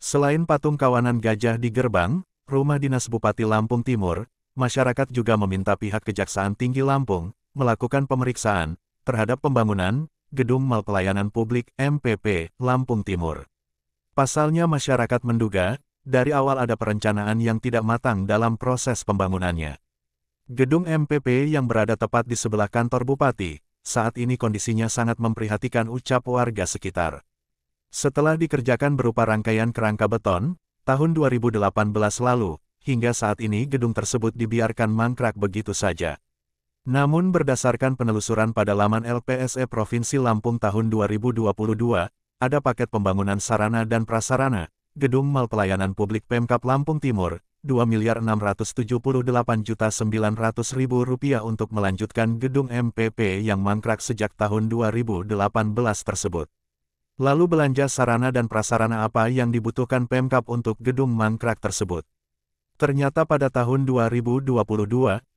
Selain patung kawanan gajah di gerbang, rumah dinas Bupati Lampung Timur, masyarakat juga meminta pihak Kejaksaan Tinggi Lampung melakukan pemeriksaan terhadap pembangunan Gedung Mal Pelayanan Publik MPP Lampung Timur. Pasalnya masyarakat menduga, dari awal ada perencanaan yang tidak matang dalam proses pembangunannya. Gedung MPP yang berada tepat di sebelah kantor Bupati, saat ini kondisinya sangat memprihatinkan, ucap warga sekitar. Setelah dikerjakan berupa rangkaian kerangka beton, tahun 2018 lalu, hingga saat ini gedung tersebut dibiarkan mangkrak begitu saja. Namun berdasarkan penelusuran pada laman LPSE Provinsi Lampung tahun 2022, ada paket pembangunan sarana dan prasarana, Gedung Mal Pelayanan Publik Pemkab Lampung Timur, Rp2.678.900.000 untuk melanjutkan gedung MPP yang mangkrak sejak tahun 2018 tersebut. Lalu belanja sarana dan prasarana apa yang dibutuhkan Pemkab untuk gedung mangkrak tersebut? Ternyata pada tahun 2022,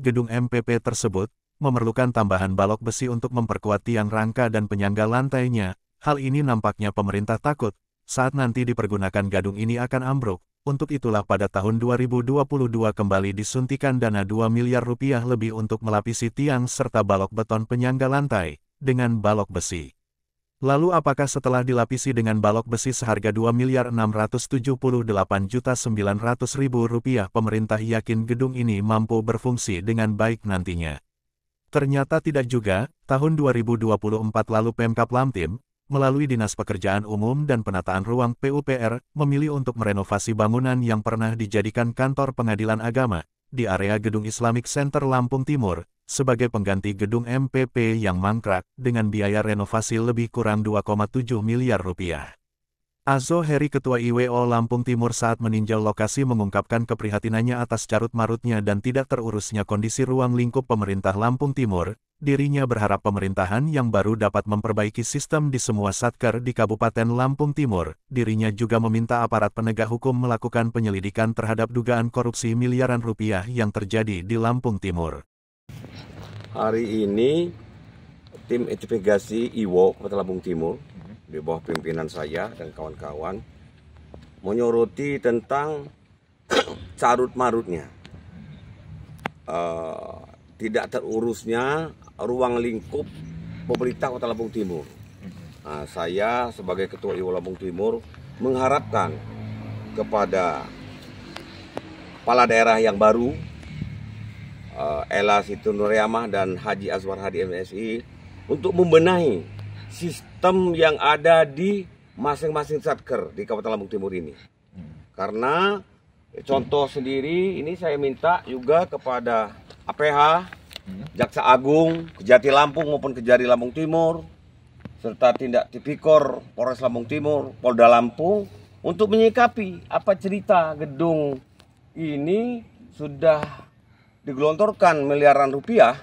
gedung MPP tersebut memerlukan tambahan balok besi untuk memperkuat tiang rangka dan penyangga lantainya. Hal ini nampaknya pemerintah takut, saat nanti dipergunakan gedung ini akan ambruk. Untuk itulah pada tahun 2022 kembali disuntikan dana Rp2 miliar lebih untuk melapisi tiang serta balok beton penyangga lantai dengan balok besi. Lalu apakah setelah dilapisi dengan balok besi seharga Rp2.678.900.000 pemerintah yakin gedung ini mampu berfungsi dengan baik nantinya? Ternyata tidak juga. Tahun 2024 lalu Pemkab Lamptim, melalui Dinas Pekerjaan Umum dan Penataan Ruang PUPR, memilih untuk merenovasi bangunan yang pernah dijadikan kantor pengadilan agama, di area Gedung Islamic Center Lampung Timur, sebagai pengganti gedung MPP yang mangkrak, dengan biaya renovasi lebih kurang Rp2,7 miliar. Azo Heri Ketua IWO Lampung Timur saat meninjau lokasi mengungkapkan keprihatinannya atas carut-marutnya dan tidak terurusnya kondisi ruang lingkup pemerintah Lampung Timur. Dirinya berharap pemerintahan yang baru dapat memperbaiki sistem di semua satker di Kabupaten Lampung Timur. Dirinya juga meminta aparat penegak hukum melakukan penyelidikan terhadap dugaan korupsi miliaran rupiah yang terjadi di Lampung Timur. Hari ini tim investigasi IWO Kota Lampung Timur di bawah pimpinan saya dan kawan-kawan menyoroti tentang carut-marutnya, tidak terurusnya ruang lingkup pemerintah Kota Lampung Timur. Saya sebagai Ketua IWO Lampung Timur mengharapkan kepada kepala daerah yang baru, Ella Situ Nuriyamah dan Haji Azwar Hadi MSI, untuk membenahi sistem yang ada di masing-masing satker di Kabupaten Lampung Timur ini. Karena contoh sendiri ini saya minta juga kepada APH, Jaksa Agung, Kejati Lampung maupun Kejari Lampung Timur, serta Tindak Tipikor Polres Lampung Timur, Polda Lampung, untuk menyikapi apa cerita gedung ini sudah digelontorkan miliaran rupiah.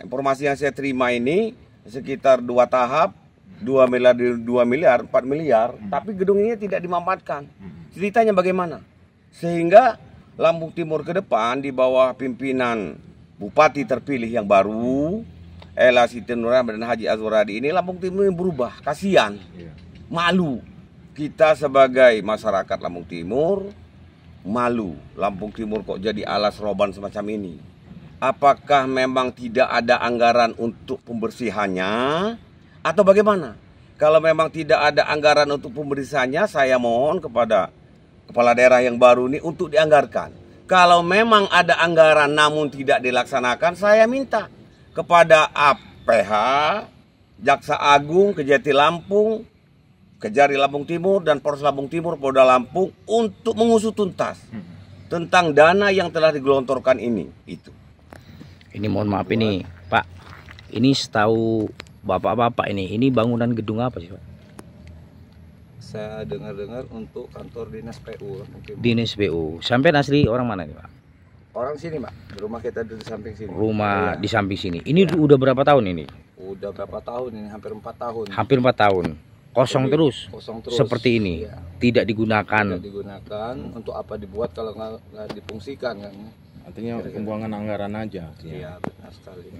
Informasi yang saya terima ini sekitar 2 tahap, 2 miliar, 4 miliar, tapi gedung ini tidak dimanfaatkan. Ceritanya bagaimana? Sehingga Lampung Timur ke depan di bawah pimpinan Bupati terpilih yang baru, Ella Siti Nuriyamah dan Haji Azwar Hadi, ini Lampung Timur yang berubah. Kasihan, malu. Kita sebagai masyarakat Lampung Timur malu, Lampung Timur kok jadi alas roban semacam ini. Apakah memang tidak ada anggaran untuk pembersihannya atau bagaimana? Kalau memang tidak ada anggaran untuk pembersihannya, saya mohon kepada kepala daerah yang baru ini untuk dianggarkan. Kalau memang ada anggaran namun tidak dilaksanakan, saya minta kepada APH, Jaksa Agung, Kejati Lampung, Kejari Lampung Timur dan Polres Lampung Timur, Polda Lampung untuk mengusut tuntas tentang dana yang telah digelontorkan ini. Ini mohon maaf ini Pak, ini setahu bapak-bapak ini bangunan gedung apa sih Pak? Saya dengar-dengar untuk kantor dinas PU. Dinas PU. Sampai asli orang mana nih Pak? Orang sini Pak, rumah kita di samping sini. Rumah di samping sini. Ini udah berapa tahun ini? Udah berapa tahun ini? Hampir 4 tahun. Hampir 4 tahun. Kosong terus, terus seperti ini, iya. Tidak digunakan. Tidak digunakan, untuk apa dibuat kalau nggak difungsikan kan? Artinya pembuangan anggaran aja. Iya benar sekali.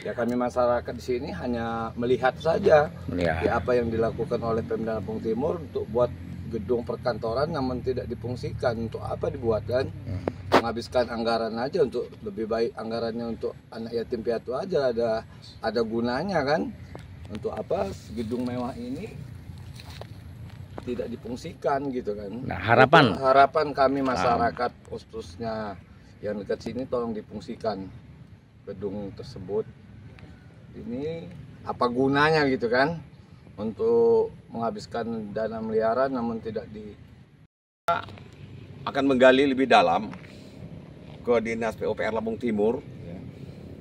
Ya kami masyarakat di sini hanya melihat saja, ya apa yang dilakukan oleh Pemda Lampung Timur untuk buat gedung perkantoran namun tidak difungsikan. Untuk apa dibuat kan? Menghabiskan anggaran aja, untuk lebih baik anggarannya untuk anak yatim piatu aja, ada gunanya kan. Untuk apa gedung mewah ini tidak difungsikan gitu kan. Nah, harapan kami masyarakat khususnya yang dekat sini tolong difungsikan gedung tersebut. Ini apa gunanya gitu kan, untuk menghabiskan dana miliaran namun tidak di Akan menggali lebih dalam ke Dinas PUPR Lampung Timur,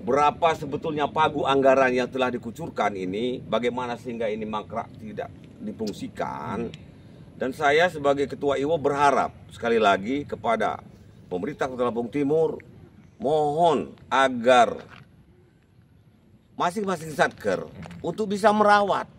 berapa sebetulnya pagu anggaran yang telah dikucurkan ini, bagaimana sehingga ini mangkrak tidak difungsikan. Dan saya sebagai Ketua IWO berharap sekali lagi kepada pemerintah Kota Lampung Timur, mohon agar masing-masing satker untuk bisa merawat.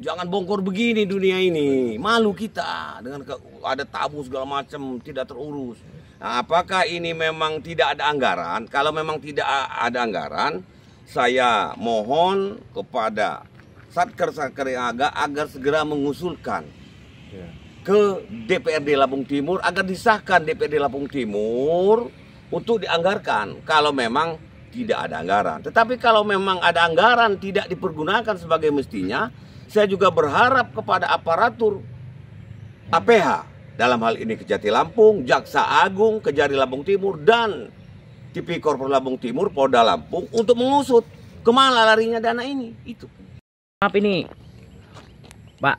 Jangan bongkor begini dunia ini, malu kita dengan ada tamu segala macam tidak terurus. Nah, apakah ini memang tidak ada anggaran? Kalau memang tidak ada anggaran, saya mohon kepada satker-satker yang agar segera mengusulkan ke DPRD Lampung Timur agar disahkan DPRD Lampung Timur untuk dianggarkan kalau memang tidak ada anggaran. Tetapi kalau memang ada anggaran tidak dipergunakan sebagai mestinya, saya juga berharap kepada aparatur APH, dalam hal ini Kejati Lampung, Jaksa Agung, Kejari Lampung Timur, dan Tipikor Lampung Timur, Polda Lampung untuk mengusut kemana larinya dana ini. Itu. Maaf ini, Pak,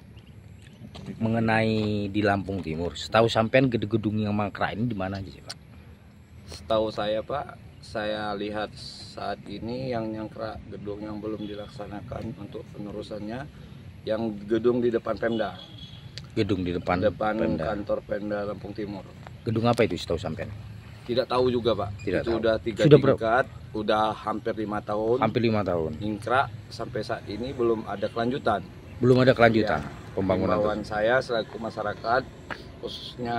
mengenai di Lampung Timur, setahu sampean gedung yang mangkrak ini di mana aja sih, Pak? Setahu saya Pak, saya lihat saat ini yang nyangkrak gedung yang belum dilaksanakan untuk penerusannya, yang gedung di depan Pemda. Gedung di depan Pemda. Kantor Pemda Lampung Timur. Gedung apa itu setahu sampean? Tidak tahu juga Pak. Tidak itu tahu. Udah 3 tingkat, udah hampir 5 tahun. Hampir 5 tahun. Ingkrak sampai saat ini belum ada kelanjutan. Belum ada kelanjutan Ya, pembangunan. himbauan saya selaku masyarakat, khususnya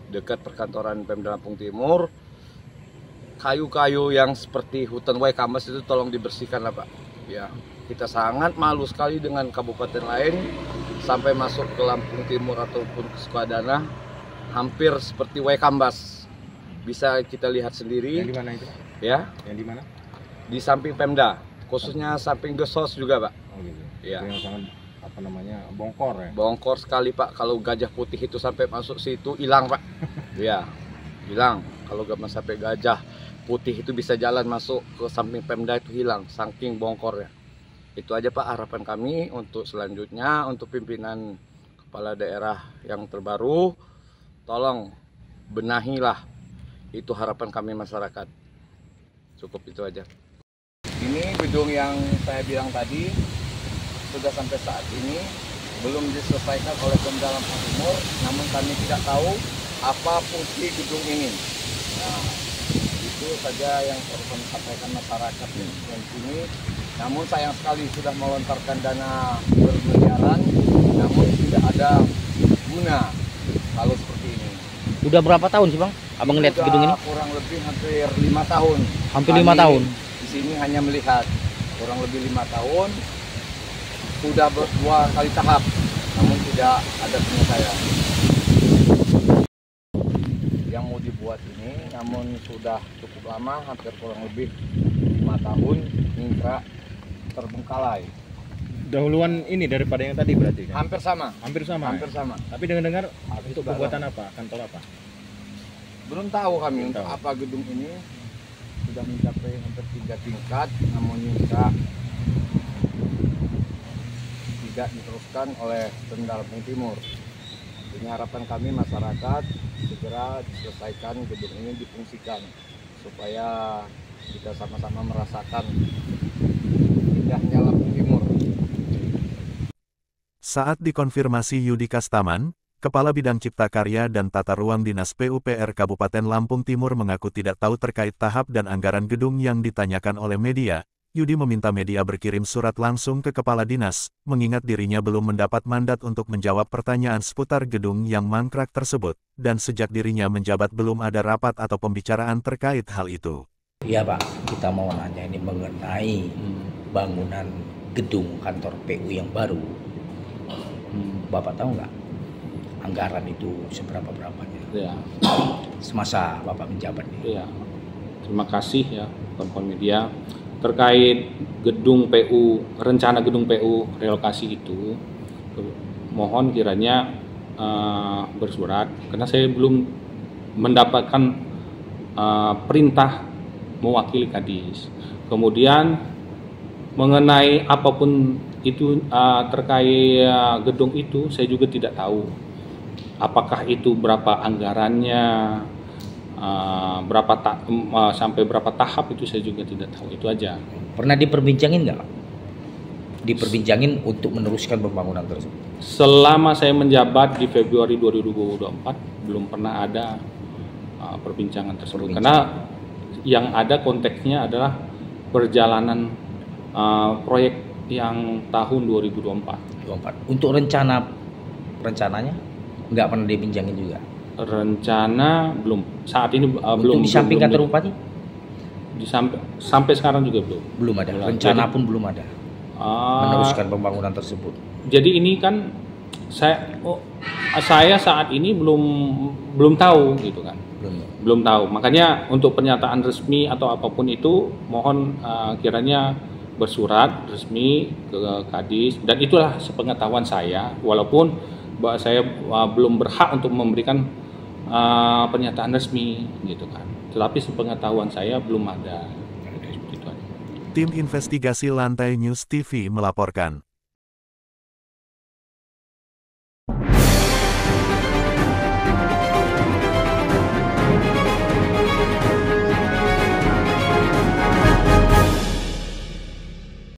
dekat perkantoran Pemda Lampung Timur, kayu-kayu yang seperti hutan Waikamas itu tolong dibersihkan lah Pak. Ya, kita sangat malu sekali dengan kabupaten lain sampai masuk ke Lampung Timur ataupun ke Sukadana hampir seperti Waikambas. Bisa kita lihat sendiri. Yang di mana itu? Ya, Yang di mana? di samping Pemda, khususnya samping Gesos juga Pak. Oh gitu. Ya. Itu yang sangat apa namanya, bongkor ya. Bongkor sekali Pak, kalau gajah putih itu sampai masuk situ hilang Pak. Ya, hilang. Kalau sampai gajah putih itu bisa jalan masuk ke samping Pemda itu hilang, saking bongkornya. Itu aja Pak harapan kami untuk selanjutnya, untuk pimpinan kepala daerah yang terbaru, tolong benahilah. Itu harapan kami masyarakat. Cukup itu aja. Ini gedung yang saya bilang tadi sudah sampai saat ini belum diselesaikan oleh Pemda Lampung Timur, namun kami tidak tahu apa fungsi gedung ini. Nah, itu saja yang perlu kami sampaikan masyarakat di sini. Namun sayang sekali sudah melontarkan dana bermiliaran, namun tidak ada guna kalau seperti ini. Udah berapa tahun sih Bang Abang ngeliat gedung ini? Kurang lebih hampir 5 tahun. Hampir 5 tahun. Di sini hanya melihat, kurang lebih 5 tahun. Sudah 2 kali tahap, namun tidak ada penyelesaian. Yang mau dibuat ini, namun sudah cukup lama, hampir kurang lebih 5 tahun, ningkrak terbengkalai. Dahuluan ini daripada yang tadi berarti kan? Hampir sama. Hampir sama. Hampir sama. Tapi dengar-dengar untuk pembuatan apa? Kantor apa? Belum tahu kami Belum untuk tahu. apa gedung ini. Sudah mencapai hampir 3 tingkat, namun ningkrak tidak diteruskan oleh Pemda Lampung Timur. Ini harapan kami masyarakat segera diselesaikan gedung ini, difungsikan supaya kita sama-sama merasakan indahnya Lampung Timur. Saat dikonfirmasi Yudi Kastaman, Kepala Bidang Cipta Karya dan Tata Ruang Dinas PUPR Kabupaten Lampung Timur mengaku tidak tahu terkait tahap dan anggaran gedung yang ditanyakan oleh media. Yudi meminta media berkirim surat langsung ke Kepala Dinas, mengingat dirinya belum mendapat mandat untuk menjawab pertanyaan seputar gedung yang mangkrak tersebut, dan sejak dirinya menjabat belum ada rapat atau pembicaraan terkait hal itu. Iya Pak, kita mau nanya ini mengenai bangunan gedung kantor PU yang baru. Bapak tahu nggak? anggaran itu seberapa-berapanya Ya, semasa Bapak menjabat nih? ya. Terima kasih ya teman-teman media terkait gedung PU, rencana gedung PU relokasi itu. Mohon kiranya bersurat karena saya belum mendapatkan perintah mewakili Kadis. Kemudian mengenai apapun itu terkait gedung itu saya juga tidak tahu apakah itu berapa anggarannya, sampai berapa tahap itu saya juga tidak tahu. Itu aja. Pernah diperbincangin nggak? Diperbincangin untuk meneruskan pembangunan tersebut? Selama saya menjabat di Februari 2024 belum pernah ada perbincangan tersebut. Karena yang ada konteksnya adalah perjalanan proyek yang tahun 2024. Untuk rencananya nggak pernah dibincangin juga? Rencana belum. Saat ini belum. Untuk di samping kantor bupati? Sampai sekarang juga belum. Belum ada. Rencana pun belum ada. Meneruskan pembangunan tersebut. Jadi ini kan saya saat ini belum tahu gitu kan. Belum tahu. Makanya untuk pernyataan resmi atau apapun itu mohon kiranya bersurat resmi ke Kadis, dan itulah sepengetahuan saya, walaupun saya belum berhak untuk memberikan pernyataan resmi gitu kan. Tetapi sepengetahuan saya belum ada. Gitu. Tim Investigasi Lantai News TV melaporkan.